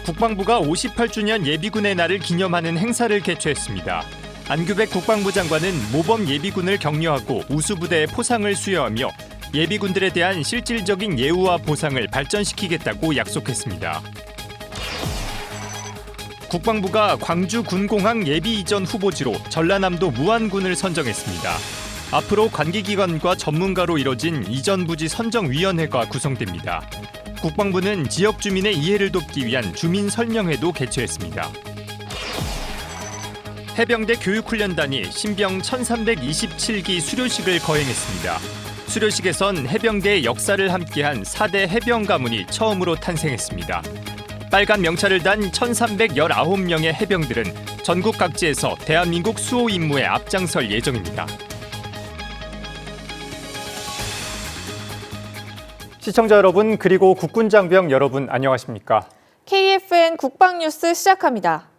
국방부가 58주년 예비군의 날을 기념하는 행사를 개최했습니다. 안규백 국방부 장관은 모범 예비군을 격려하고 우수부대의 포상을 수여하며 예비군들에 대한 실질적인 예우와 보상을 발전시키겠다고 약속했습니다. 국방부가 광주 군공항 예비 이전 후보지로 전라남도 무안군을 선정했습니다. 앞으로 관계기관과 전문가로 이뤄진 이전 부지 선정위원회가 구성됩니다. 국방부는 지역 주민의 이해를 돕기 위한 주민 설명회도 개최했습니다. 해병대 교육훈련단이 신병 1327기 수료식을 거행했습니다. 수료식에선 해병대의 역사를 함께한 4대 해병 가문이 처음으로 탄생했습니다. 빨간 명찰을 단 1319명의 해병들은 전국 각지에서 대한민국 수호 임무에 앞장설 예정입니다. 시청자 여러분 그리고 국군장병 여러분 안녕하십니까? KFN 국방뉴스 시작합니다.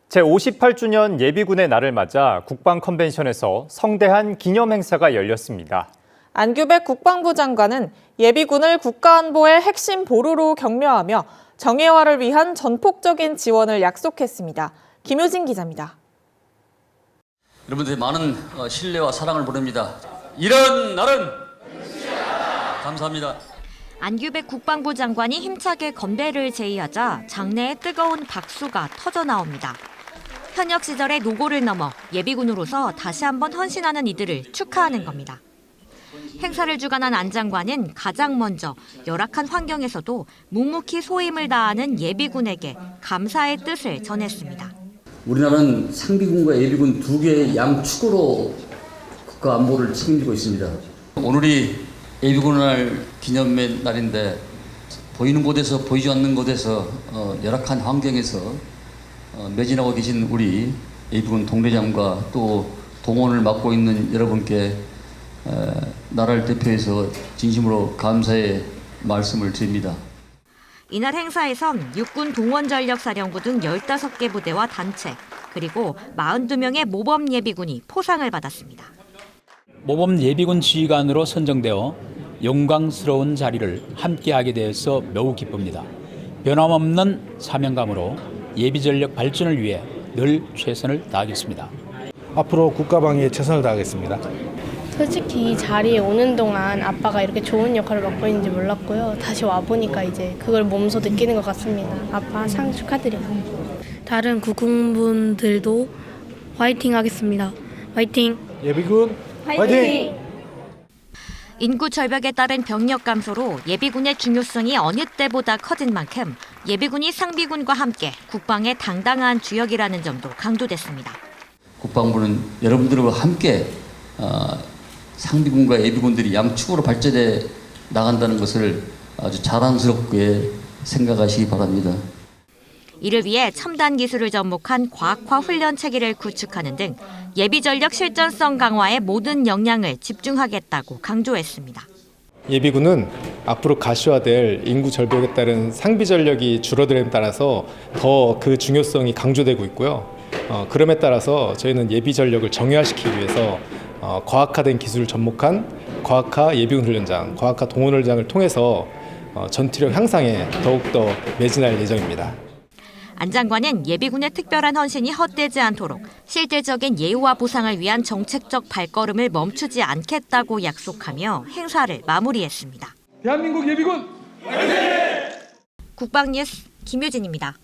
제58주년 예비군의 날을 맞아 국방컨벤션에서 성대한 기념행사가 열렸습니다. 안규백 국방부 장관은 예비군을 국가안보의 핵심 보루로 격려하며 정예화를 위한 전폭적인 지원을 약속했습니다. 김효진 기자입니다. 여러분들의 많은 신뢰와 사랑을 보냅니다. 이런 날은 감사합니다. 안규백 국방부 장관이 힘차게 건배를 제의하자 장내에 뜨거운 박수가 터져 나옵니다. 현역 시절의 노고를 넘어 예비군으로서 다시 한번 헌신하는 이들을 축하하는 겁니다. 행사를 주관한 안 장관은 가장 먼저 열악한 환경에서도 묵묵히 소임을 다하는 예비군에게 감사의 뜻을 전했습니다. 우리나라는 상비군과 예비군 두 개의 양축으로 국가 안보를 책임지고 있습니다. 오늘이 예비군 날 기념의 날인데 보이는 곳에서 보이지 않는 곳에서 열악한 환경에서 매진하고 계신 우리 예비군 동대장과 또 동원을 맡고 있는 여러분께 나라를 대표해서 진심으로 감사의 말씀을 드립니다. 이날 행사에선 육군 동원전력사령부 등 15개 부대와 단체 그리고 42명의 모범 예비군이 포상을 받았습니다. 모범 예비군 지휘관으로 선정되어 영광스러운 자리를 함께하게 되어서 매우 기쁩니다. 변함없는 사명감으로 예비전력 발전을 위해 늘 최선을 다하겠습니다. 앞으로 국가방위에 최선을 다하겠습니다. 솔직히 이 자리에 오는 동안 아빠가 이렇게 좋은 역할을 맡고 있는지 몰랐고요. 다시 와보니까 이제 그걸 몸소 느끼는 것 같습니다. 아빠 상 축하드려요. 다른 국군분들도 화이팅 하겠습니다. 화이팅! 예비군 화이팅! 인구 절벽에 따른 병력 감소로 예비군의 중요성이 어느 때보다 커진 만큼 예비군이 상비군과 함께 국방의 당당한 주역이라는 점도 강조됐습니다. 국방부는 여러분들과 함께 상비군과 예비군들이 양축으로 발전해 나간다는 것을 아주 자랑스럽게 생각하시기 바랍니다. 이를 위해 첨단 기술을 접목한 과학화 훈련 체계를 구축하는 등 예비전력 실전성 강화에 모든 역량을 집중하겠다고 강조했습니다. 예비군은 앞으로 가시화될 인구 절벽에 따른 상비 전력이 줄어듦에 따라서 더 그 중요성이 강조되고 있고요. 그럼에 따라서 저희는 예비 전력을 정예화시키기 위해서 과학화된 기술을 접목한 과학화 예비군 훈련장, 과학화 동원 훈련장을 통해서 전투력 향상에 더욱더 매진할 예정입니다. 안 장관은 예비군의 특별한 헌신이 헛되지 않도록 실질적인 예우와 보상을 위한 정책적 발걸음을 멈추지 않겠다고 약속하며 행사를 마무리했습니다. 대한민국 예비군 화이팅! 국방뉴스 김효진입니다.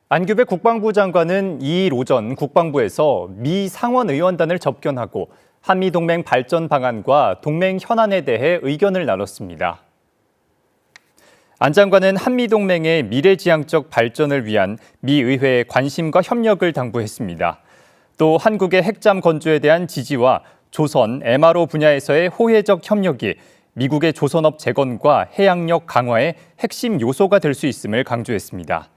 안규백 국방부 장관은 2일 오전 국방부에서 미 상원의원단을 접견하고 한미동맹 발전 방안과 동맹 현안에 대해 의견을 나눴습니다. 안 장관은 한미동맹의 미래지향적 발전을 위한 미 의회의 관심과 협력을 당부했습니다. 또 한국의 핵잠 건조에 대한 지지와 조선, MRO 분야에서의 호혜적 협력이 미국의 조선업 재건과 해양력 강화의 핵심 요소가 될 수 있음을 강조했습니다.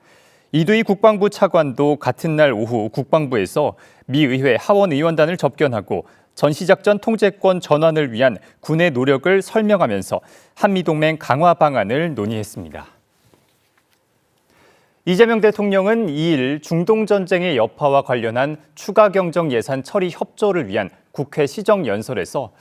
이두희 국방부 차관도 같은 날 오후 국방부에서 미 의회 하원의원단을 접견하고 전시작전 통제권 전환을 위한 군의 노력을 설명하면서 한미동맹 강화 방안을 논의했습니다. 이재명 대통령은 2일 중동전쟁의 여파와 관련한 추가 경정 예산 처리 협조를 위한 국회 시정연설에서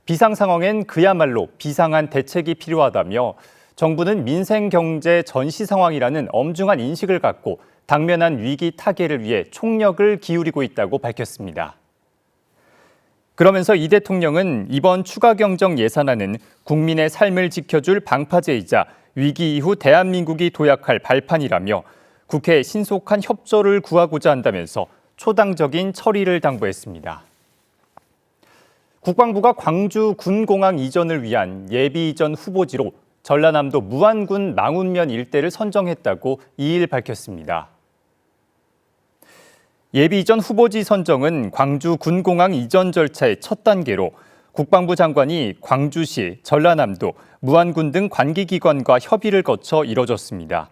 비상 상황엔 그야말로 비상한 대책이 필요하다며 정부는 민생 경제 전시 상황이라는 엄중한 인식을 갖고 당면한 위기 타개를 위해 총력을 기울이고 있다고 밝혔습니다. 그러면서 이 대통령은 이번 추가 경정 예산안은 국민의 삶을 지켜줄 방파제이자 위기 이후 대한민국이 도약할 발판이라며 국회에 신속한 협조를 구하고자 한다면서 초당적인 처리를 당부했습니다. 국방부가 광주 군공항 이전을 위한 예비 이전 후보지로 전라남도 무안군 망운면 일대를 선정했다고 2일 밝혔습니다. 예비 이전 후보지 선정은 광주 군공항 이전 절차의 첫 단계로 국방부 장관이 광주시, 전라남도, 무안군 등 관계기관과 협의를 거쳐 이뤄졌습니다.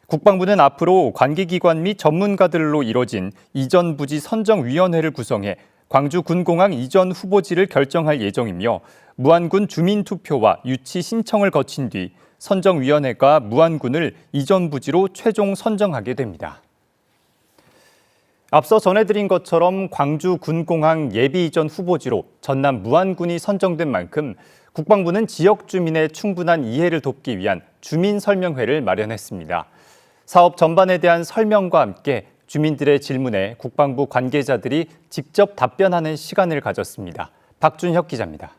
국방부는 앞으로 관계기관 및 전문가들로 이뤄진 이전 부지 선정위원회를 구성해 광주 군공항 이전 후보지를 결정할 예정이며 무안군 주민투표와 유치 신청을 거친 뒤 선정위원회가 무안군을 이전 부지로 최종 선정하게 됩니다. 앞서 전해드린 것처럼 광주 군공항 예비 이전 후보지로 전남 무안군이 선정된 만큼 국방부는 지역 주민의 충분한 이해를 돕기 위한 주민 설명회를 마련했습니다. 사업 전반에 대한 설명과 함께 주민들의 질문에 국방부 관계자들이 직접 답변하는 시간을 가졌습니다. 박준혁 기자입니다.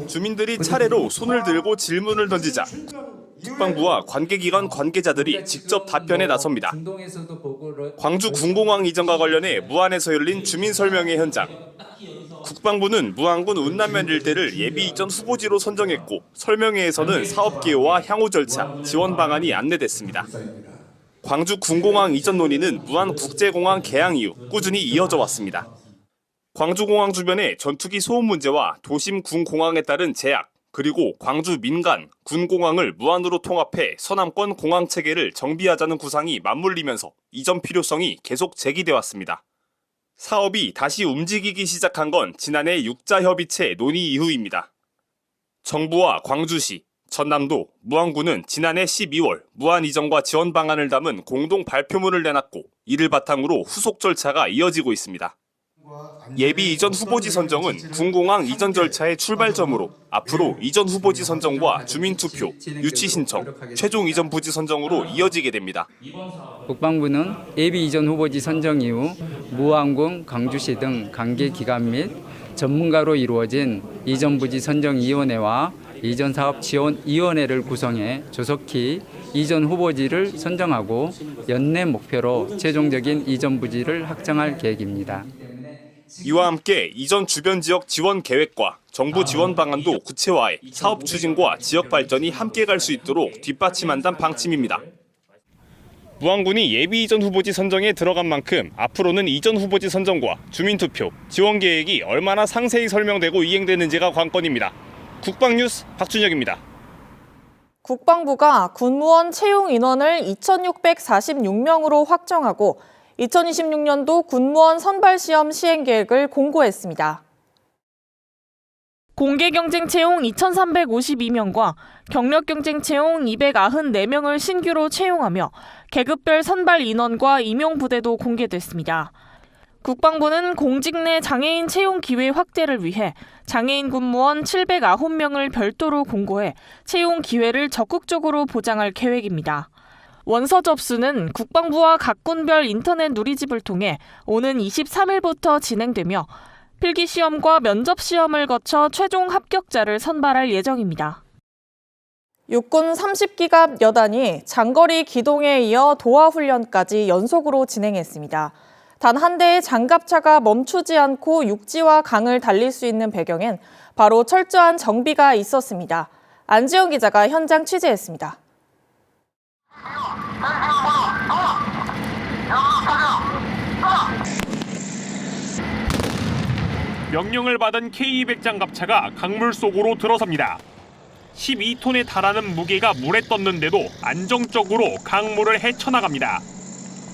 주민들이 차례로 손을 들고 질문을 던지자 국방부와 관계기관 관계자들이 직접 답변에 나섭니다. 광주 군공항 이전과 관련해 무안에서 열린 주민 설명회 현장. 국방부는 무안군 운남면 일대를 예비 이전 후보지로 선정했고 설명회에서는 사업 개요와 향후 절차, 지원 방안이 안내됐습니다. 광주 군공항 이전 논의는 무안국제공항 개항 이후 꾸준히 이어져 왔습니다. 광주공항 주변의 전투기 소음 문제와 도심 군공항에 따른 제약, 그리고 광주 민간, 군공항을 무안으로 통합해 서남권 공항 체계를 정비하자는 구상이 맞물리면서 이전 필요성이 계속 제기돼 왔습니다. 사업이 다시 움직이기 시작한 건 지난해 육자협의체 논의 이후입니다. 정부와 광주시, 전남도, 무안군은 지난해 12월 무안 이전과 지원 방안을 담은 공동 발표문을 내놨고 이를 바탕으로 후속 절차가 이어지고 있습니다. 예비 이전 후보지 선정은 군공항 이전 절차의 출발점으로 앞으로 이전 후보지 선정과 주민투표, 유치 신청, 최종 이전 부지 선정으로 이어지게 됩니다. 국방부는 예비 이전 후보지 선정 이후 무안군, 광주시 등 관계기관 및 전문가로 이루어진 이전 부지 선정위원회와 이전 사업 지원위원회를 구성해 조속히 이전 후보지를 선정하고 연내 목표로 최종적인 이전 부지를 확정할 계획입니다. 이와 함께 이전 주변 지역 지원 계획과 정부 지원 방안도 구체화해 사업 추진과 지역 발전이 함께 갈 수 있도록 뒷받침한다는 방침입니다. 무안군이 예비 이전 후보지 선정에 들어간 만큼 앞으로는 이전 후보지 선정과 주민투표, 지원 계획이 얼마나 상세히 설명되고 이행되는지가 관건입니다. 국방뉴스 박준혁입니다. 국방부가 군무원 채용 인원을 2,646명으로 확정하고 2026년도 군무원 선발시험 시행 계획을 공고했습니다. 공개경쟁 채용 2,352명과 경력경쟁 채용 294명을 신규로 채용하며 계급별 선발 인원과 임용 부대도 공개됐습니다. 국방부는 공직 내 장애인 채용 기회 확대를 위해 장애인 군무원 709명을 별도로 공고해 채용 기회를 적극적으로 보장할 계획입니다. 원서 접수는 국방부와 각 군별 인터넷 누리집을 통해 오는 23일부터 진행되며 필기시험과 면접시험을 거쳐 최종 합격자를 선발할 예정입니다. 육군 30기갑 여단이 장거리 기동에 이어 도하훈련까지 연속으로 진행했습니다. 단 한 대의 장갑차가 멈추지 않고 육지와 강을 달릴 수 있는 배경엔 바로 철저한 정비가 있었습니다. 안지영 기자가 현장 취재했습니다. 명령을 받은 K200 장갑차가 강물 속으로 들어섭니다. 12톤에 달하는 무게가 물에 떴는데도 안정적으로 강물을 헤쳐나갑니다.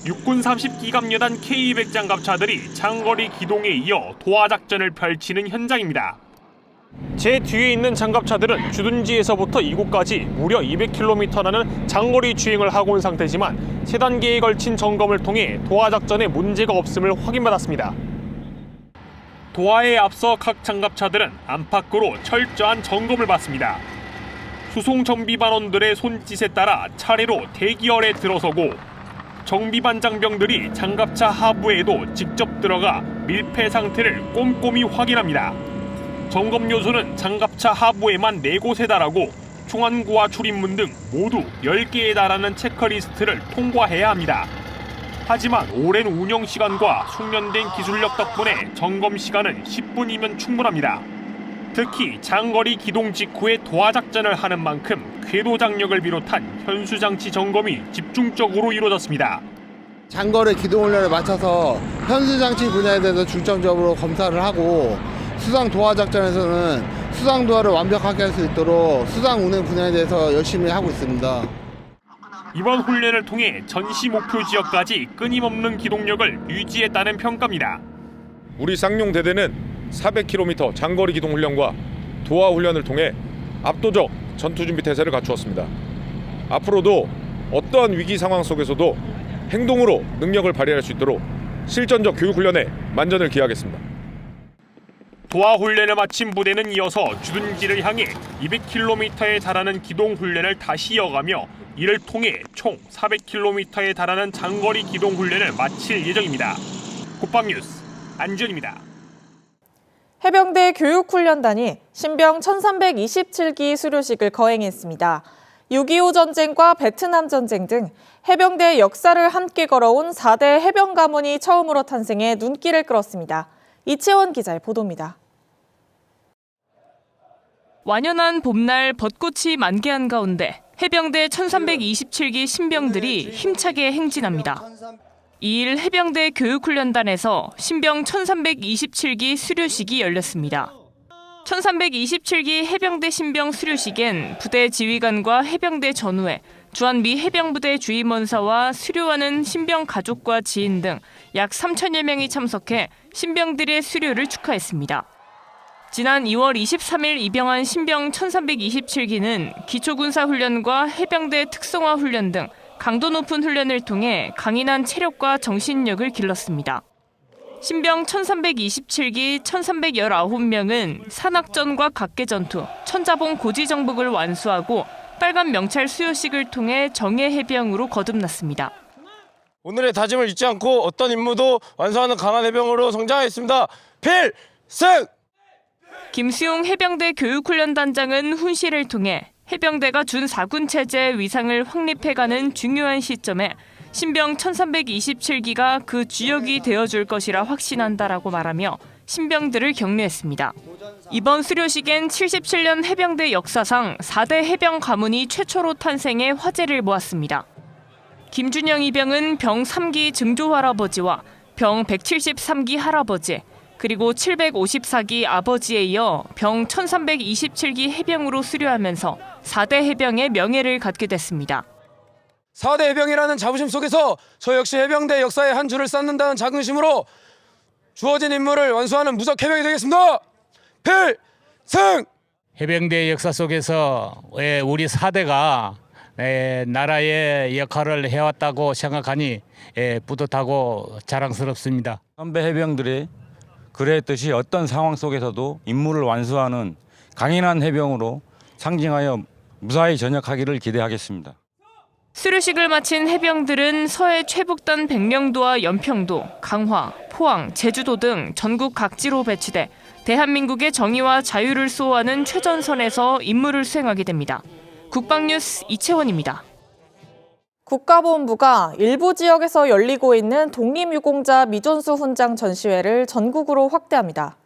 육군 30기갑여단 K200 장갑차들이 장거리 기동에 이어 도하작전을 펼치는 현장입니다. 제 뒤에 있는 장갑차들은 주둔지에서부터 이곳까지 무려 200km라는 장거리 주행을 하고 온 상태지만 세 단계에 걸친 점검을 통해 도하작전에 문제가 없음을 확인받았습니다. 도하에 앞서 각 장갑차들은 안팎으로 철저한 점검을 받습니다. 수송 정비반원들의 손짓에 따라 차례로 대기열에 들어서고 정비반 장병들이 장갑차 하부에도 직접 들어가 밀폐 상태를 꼼꼼히 확인합니다. 점검 요소는 장갑차 하부에만 4곳에 달하고 총안구와 출입문 등 모두 10개에 달하는 체크리스트를 통과해야 합니다. 하지만 오랜 운영 시간과 숙련된 기술력 덕분에 점검 시간은 10분이면 충분합니다. 특히 장거리 기동 직후에 도하작전을 하는 만큼 궤도 장력을 비롯한 현수장치 점검이 집중적으로 이루어졌습니다. 장거리 기동훈련에 맞춰서 현수장치 분야에 대해서 중점적으로 검사를 하고 수상 도하 작전에서는 수상 도하를 완벽하게 할 수 있도록 수상 운행 분야에 대해서 열심히 하고 있습니다. 이번 훈련을 통해 전시 목표 지역까지 끊임없는 기동력을 유지했다는 평가입니다. 우리 쌍용대대는 400km 장거리 기동 훈련과 도하 훈련을 통해 압도적 전투 준비 태세를 갖추었습니다. 앞으로도 어떠한 위기 상황 속에서도 행동으로 능력을 발휘할 수 있도록 실전적 교육 훈련에 만전을 기하겠습니다. 도하 훈련을 마친 부대는 이어서 주둔지를 향해 200km에 달하는 기동 훈련을 다시 이어가며 이를 통해 총 400km에 달하는 장거리 기동 훈련을 마칠 예정입니다. 국방뉴스 안지현입니다. 해병대 교육훈련단이 신병 1327기 수료식을 거행했습니다. 6.25 전쟁과 베트남 전쟁 등 해병대의 역사를 함께 걸어온 4대 해병 가문이 처음으로 탄생해 눈길을 끌었습니다. 이채원 기자의 보도입니다. 완연한 봄날 벚꽃이 만개한 가운데 해병대 1327기 신병들이 힘차게 행진합니다. 2일 해병대 교육훈련단에서 신병 1327기 수료식이 열렸습니다. 1327기 해병대 신병 수료식엔 부대 지휘관과 해병대 전우회, 주한미 해병부대 주임원사와 수료하는 신병 가족과 지인 등 약 3천여 명이 참석해 신병들의 수료를 축하했습니다. 지난 2월 23일 입영한 신병 1327기는 기초군사훈련과 해병대 특성화 훈련 등 강도 높은 훈련을 통해 강인한 체력과 정신력을 길렀습니다. 신병 1327기 1319명은 산악전과 각계전투, 천자봉 고지정복을 완수하고 빨간 명찰 수요식을 통해 정예해병으로 거듭났습니다. 오늘의 다짐을 잊지 않고 어떤 임무도 완수하는 강한 해병으로 성장하겠습니다. 필승! 김수용 해병대 교육훈련단장은 훈시를 통해 해병대가 준 4군 체제의 위상을 확립해가는 중요한 시점에 신병 1327기가 그 주역이 되어줄 것이라 확신한다라고 말하며 신병들을 격려했습니다. 이번 수료식엔 77년 해병대 역사상 4대 해병 가문이 최초로 탄생해 화제를 모았습니다. 김준영 이병은 병 3기 증조 할아버지와 병 173기 할아버지, 그리고 754기 아버지에 이어 병 1327기 해병으로 수료하면서 4대 해병의 명예를 갖게 됐습니다. 4대 해병이라는 자부심 속에서 저 역시 해병대 역사의 한 줄을 쌓는다는 자긍심으로 주어진 임무를 완수하는 무적 해병이 되겠습니다. 필승! 해병대 역사 속에서 우리 4대가 나라의 역할을 해왔다고 생각하니 뿌듯하고 자랑스럽습니다. 선배 해병들이 그랬듯이 어떤 상황 속에서도 임무를 완수하는 강인한 해병으로 상징하여 무사히 전역하기를 기대하겠습니다. 수료식을 마친 해병들은 서해 최북단 백령도와 연평도, 강화, 포항, 제주도 등 전국 각지로 배치돼 대한민국의 정의와 자유를 수호하는 최전선에서 임무를 수행하게 됩니다. 국방뉴스 이채원입니다. 국가보훈부가 일부 지역에서 열리고 있는 독립유공자 미존수 훈장 전시회를 전국으로 확대합니다.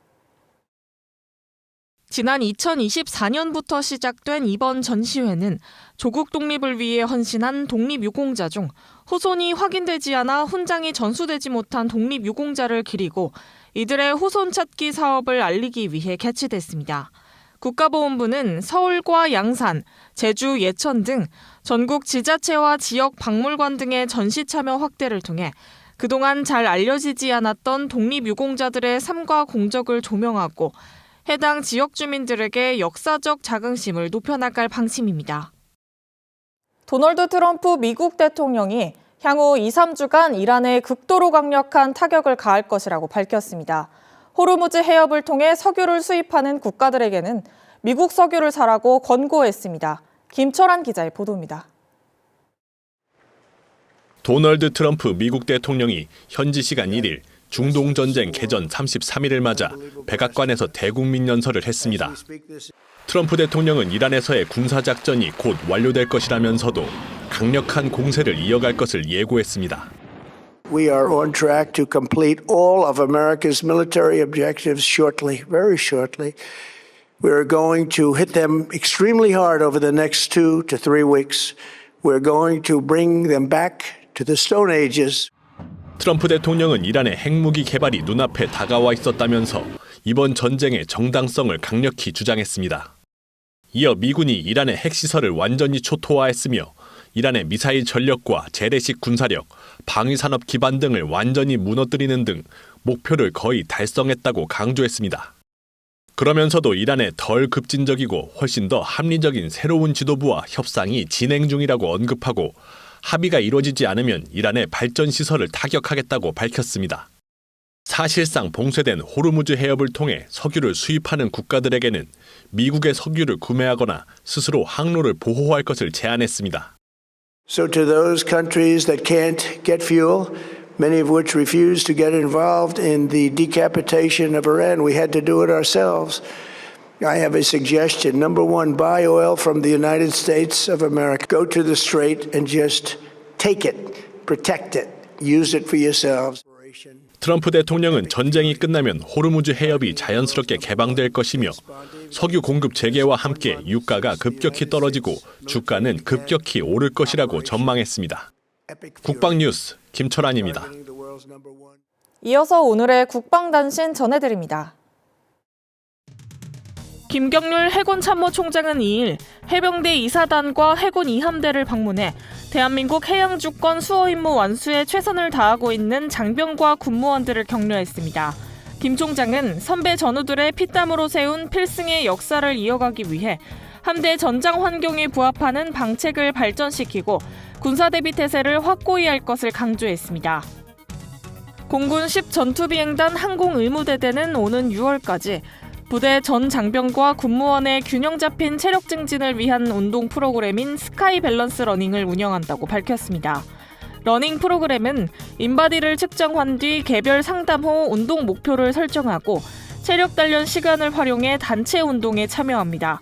지난 2024년부터 시작된 이번 전시회는 조국 독립을 위해 헌신한 독립유공자 중 후손이 확인되지 않아 훈장이 전수되지 못한 독립유공자를 기리고 이들의 후손 찾기 사업을 알리기 위해 개최됐습니다. 국가보훈부는 서울과 양산, 제주, 예천 등 전국 지자체와 지역 박물관 등의 전시 참여 확대를 통해 그동안 잘 알려지지 않았던 독립유공자들의 삶과 공적을 조명하고 해당 지역 주민들에게 역사적 자긍심을 높여나갈 방침입니다. 도널드 트럼프 미국 대통령이 향후 2, 3주간 이란에 극도로 강력한 타격을 가할 것이라고 밝혔습니다. 호르무즈 해협을 통해 석유를 수입하는 국가들에게는 미국 석유를 사라고 권고했습니다. 김철환 기자의 보도입니다. 도널드 트럼프 미국 대통령이 현지 시간 1일 중동전쟁 개전 33일을 맞아 백악관에서 대국민 연설을 했습니다. 트럼프 대통령은 이란에서의 군사작전이 곧 완료될 것이라면서도 강력한 공세를 이어갈 것을 예고했습니다. We are on track to complete all of America's military objectives shortly, very shortly. We are going to hit them extremely hard over the next 2 to 3 weeks. We're going to bring them back to the Stone Ages. 트럼프 대통령은 이란의 핵무기 개발이 눈앞에 다가와 있었다면서 이번 전쟁의 정당성을 강력히 주장했습니다. 이어 미군이 이란의 핵시설을 완전히 초토화했으며 이란의 미사일 전력과 재래식 군사력, 방위산업 기반 등을 완전히 무너뜨리는 등 목표를 거의 달성했다고 강조했습니다. 그러면서도 이란의 덜 급진적이고 훨씬 더 합리적인 새로운 지도부와 협상이 진행 중이라고 언급하고 합의가 이루어지지 않으면 이란의 발전 시설을 타격하겠다고 밝혔습니다. 사실상 봉쇄된 호르무즈 해협을 통해 석유를 수입하는 국가들에게는 미국의 석유를 구매하거나 스스로 항로를 보호할 것을 제안했습니다. So to those countries that can't get fuel, many of which refuse to get involved in the decapitation of Iran, we had to do it ourselves. I have a suggestion. Number one, buy oil from the United States of America. Go to the Strait and just take it, protect it, use it for yourselves. 트럼프 대통령은 전쟁이 끝나면 호르무즈 해협이 자연스럽게 개방될 것이며 석유 공급 재개와 함께 유가가 급격히 떨어지고 주가는 급격히 오를 것이라고 전망했습니다. 국방뉴스 김철환입니다. 이어서 오늘의 국방단신 전해드립니다. 김경률 해군참모총장은 2일 해병대 2사단과 해군 2함대를 방문해 대한민국 해양주권 수호 임무 완수에 최선을 다하고 있는 장병과 군무원들을 격려했습니다. 김 총장은 선배 전우들의 피땀으로 세운 필승의 역사를 이어가기 위해 함대 전장 환경에 부합하는 방책을 발전시키고 군사대비 태세를 확고히 할 것을 강조했습니다. 공군 10전투비행단 항공의무대대는 오는 6월까지 부대 전 장병과 군무원의 균형 잡힌 체력 증진을 위한 운동 프로그램인 스카이 밸런스 러닝을 운영한다고 밝혔습니다. 러닝 프로그램은 인바디를 측정한 뒤 개별 상담 후 운동 목표를 설정하고 체력 단련 시간을 활용해 단체 운동에 참여합니다.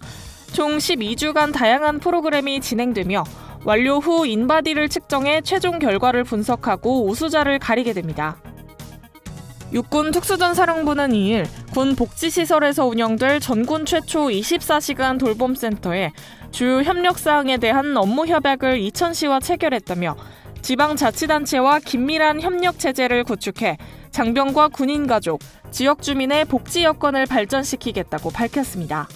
총 12주간 다양한 프로그램이 진행되며 완료 후 인바디를 측정해 최종 결과를 분석하고 우수자를 가리게 됩니다. 육군 특수전사령부는 2일 군 복지시설에서 운영될 전군 최초 24시간 돌봄센터에 주요 협력사항에 대한 업무 협약을 이천시와 체결했다며 지방자치단체와 긴밀한 협력체제를 구축해 장병과 군인가족, 지역 주민의 복지 여건을 발전시키겠다고 밝혔습니다.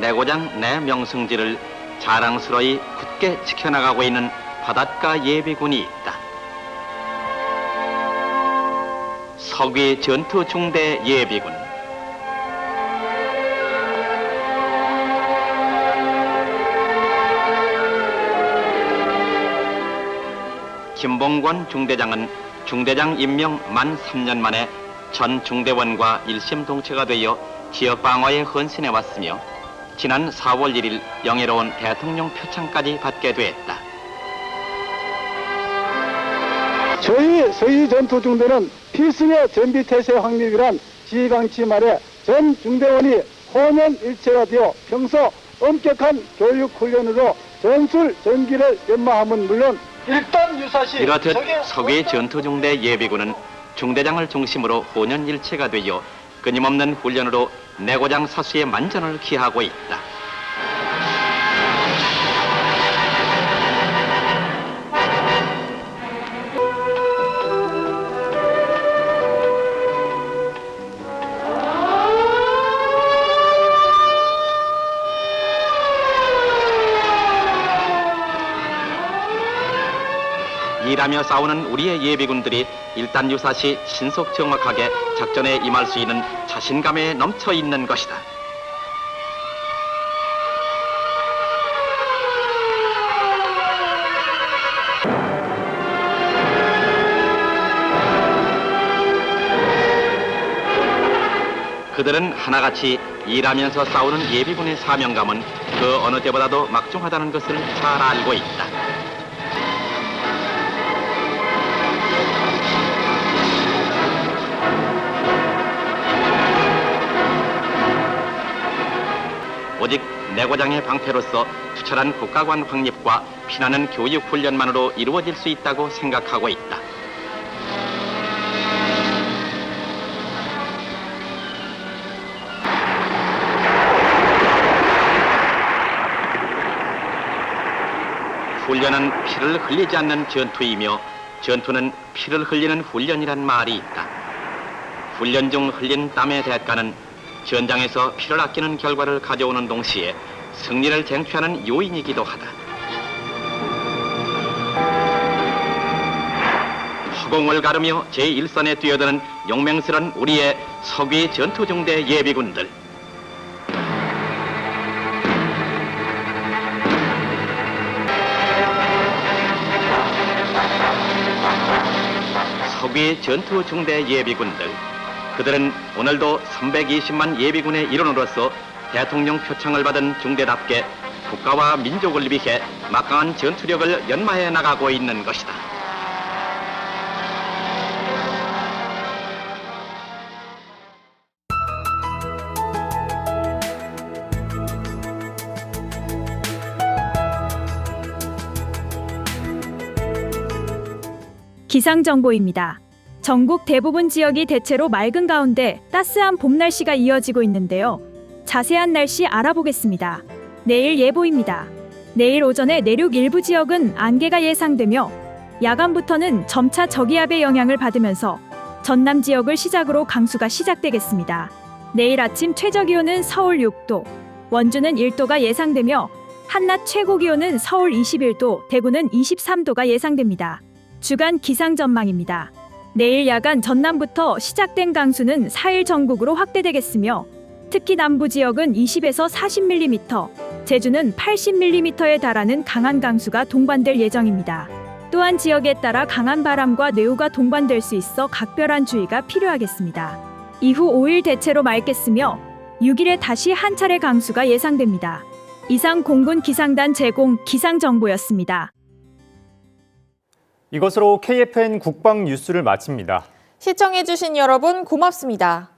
내 고장 내 명성지를 자랑스러이 굳게 지켜나가고 있는 바닷가 예비군이 있다. 서귀 전투중대 예비군. 김봉권 중대장은 중대장 임명 만 3년 만에 전 중대원과 일심동체가 되어 지역 방어에 헌신해왔으며 지난 4월 1일 영예로운 대통령 표창까지 받게 됐다. 저희 서희 전투중대는 필승의 전비태세 확립이란 지휘방침 아래 전 중대원이 혼연일체가 되어 평소 엄격한 교육 훈련으로 전술 전기를 연마함은 물론 일단 유사시 이렇듯 서귀 전투중대 예비군은 중대장을 중심으로 혼연일체가 되어 끊임없는 훈련으로 내고장 사수의 만전을 기하고 있다. 일하며 싸우는 우리의 예비군들이 일단 유사시 신속 정확하게 작전에 임할 수 있는 자신감에 넘쳐 있는 것이다. 그들은 하나같이 일하면서 싸우는 예비군의 사명감은 그 어느 때보다도 막중하다는 것을 잘 알고 있다. 오직 내고장의 방패로서 투철한 국가관 확립과 피나는 교육 훈련만으로 이루어질 수 있다고 생각하고 있다. 훈련은 피를 흘리지 않는 전투이며 전투는 피를 흘리는 훈련이란 말이 있다. 훈련 중 흘린 땀의 대가는 전장에서 피를 아끼는 결과를 가져오는 동시에 승리를 쟁취하는 요인이기도 하다. 허공을 가르며 제1선에 뛰어드는 용맹스런 우리의 서귀 전투중대 예비군들. 서귀 전투중대 예비군들. 그들은 오늘도 320만 예비군의 일원으로서 대통령 표창을 받은 중대답게 국가와 민족을 위해 막강한 전투력을 연마해 나가고 있는 것이다. 기상정보입니다. 전국 대부분 지역이 대체로 맑은 가운데 따스한 봄 날씨가 이어지고 있는데요. 자세한 날씨 알아보겠습니다. 내일 예보입니다. 내일 오전에 내륙 일부 지역은 안개가 예상되며 야간부터는 점차 저기압의 영향을 받으면서 전남 지역을 시작으로 강수가 시작되겠습니다. 내일 아침 최저기온은 서울 6도, 원주는 1도가 예상되며 한낮 최고기온은 서울 21도, 대구는 23도가 예상됩니다. 주간 기상 전망입니다. 내일 야간 전남부터 시작된 강수는 4일 전국으로 확대되겠으며 특히 남부 지역은 20에서 40mm, 제주는 80mm에 달하는 강한 강수가 동반될 예정입니다. 또한 지역에 따라 강한 바람과 뇌우가 동반될 수 있어 각별한 주의가 필요하겠습니다. 이후 5일 대체로 맑겠으며 6일에 다시 한 차례 강수가 예상됩니다. 이상 공군 기상단 제공 기상정보였습니다. 이것으로 KFN 국방 뉴스를 마칩니다. 시청해주신 여러분 고맙습니다.